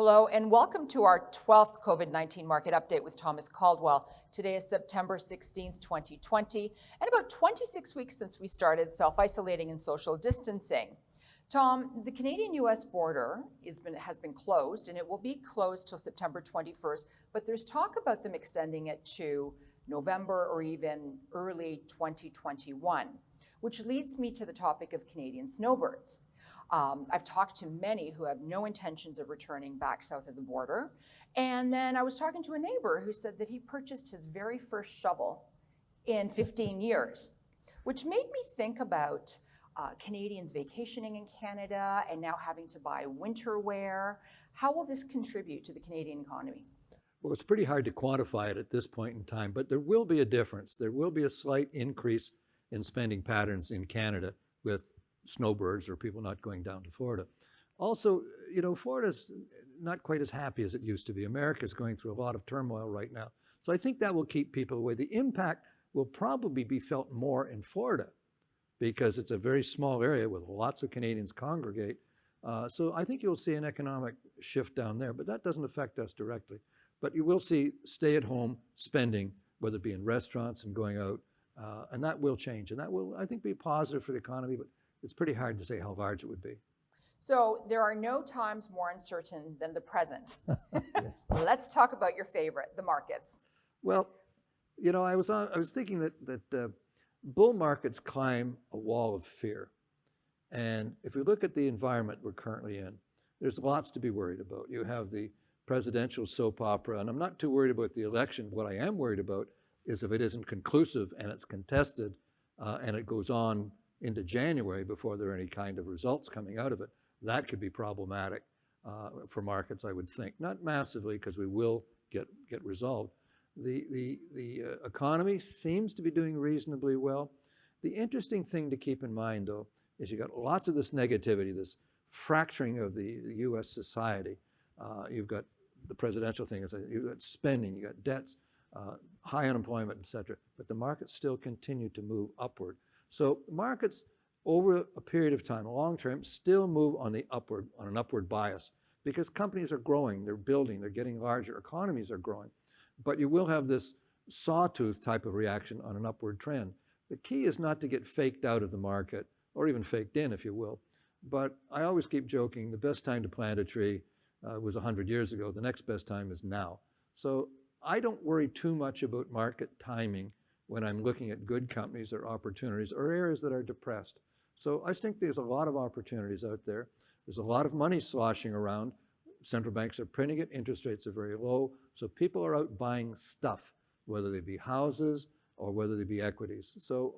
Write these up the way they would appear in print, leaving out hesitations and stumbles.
Hello and welcome to our 12th COVID-19 market update with Thomas Caldwell. Today is September 16th, 2020, and about 26 weeks since we started self-isolating and social distancing. Tom, the Canadian-US border has been closed, and it will be closed till September 21st, but there's talk about them extending it to November or even early 2021, which leads me to the topic of Canadian snowbirds. I've talked to many who have no intentions of returning back south of the border. And then I was talking to a neighbor who said that he purchased his very first shovel in 15 years, which made me think about Canadians vacationing in Canada and now having to buy winter wear. How will this contribute to the Canadian economy? Well, it's pretty hard to quantify it at this point in time, but there will be a difference. There will be a slight increase in spending patterns in Canada with snowbirds or people not going down to Florida. Also, Florida's not quite as happy as it used to be. America's going through a lot of turmoil right now. So I think that will keep people away. The impact will probably be felt more in Florida because it's a very small area where lots of Canadians congregate. So I think you'll see an economic shift down there, but that doesn't affect us directly. But you will see stay-at-home spending, whether it be in restaurants and going out, and that will change. And that will, I think, be positive for the economy, but it's pretty hard to say how large it would be. So there are no times more uncertain than the present. Let's talk about your favorite, the markets. Well, I was thinking that bull markets climb a wall of fear. And if we look at the environment we're currently in, there's lots to be worried about. You have the presidential soap opera, and I'm not too worried about the election. What I am worried about is if it isn't conclusive and it's contested and it goes on into January before there are any kind of results coming out of it, that could be problematic for markets, I would think. Not massively, because we will get resolved. The economy seems to be doing reasonably well. The interesting thing to keep in mind, though, is you got lots of this negativity, this fracturing of the U.S. society. You've got the presidential thing, you've got spending, you've got debts, high unemployment, et cetera. But the markets still continue to move upward. So markets over a period of time, long term, still move on an upward bias because companies are growing, they're building, they're getting larger, economies are growing. But you will have this sawtooth type of reaction on an upward trend. The key is not to get faked out of the market, or even faked in, if you will. But I always keep joking, the best time to plant a tree was 100 years ago. The next best time is now. So I don't worry too much about market timing when I'm looking at good companies or opportunities or areas that are depressed. So I think there's a lot of opportunities out there. There's a lot of money sloshing around. Central banks are printing it. Interest rates are very low. So people are out buying stuff, whether they be houses or whether they be equities. So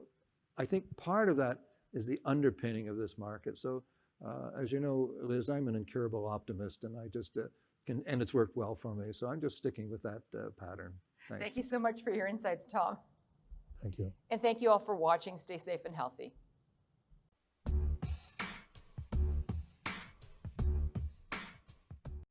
I think part of that is the underpinning of this market. So as you know, Liz, I'm an incurable optimist, and I just and it's worked well for me. So I'm just sticking with that pattern. Thanks. Thank you so much for your insights, Tom. Thank you. And thank you all for watching. Stay safe and healthy.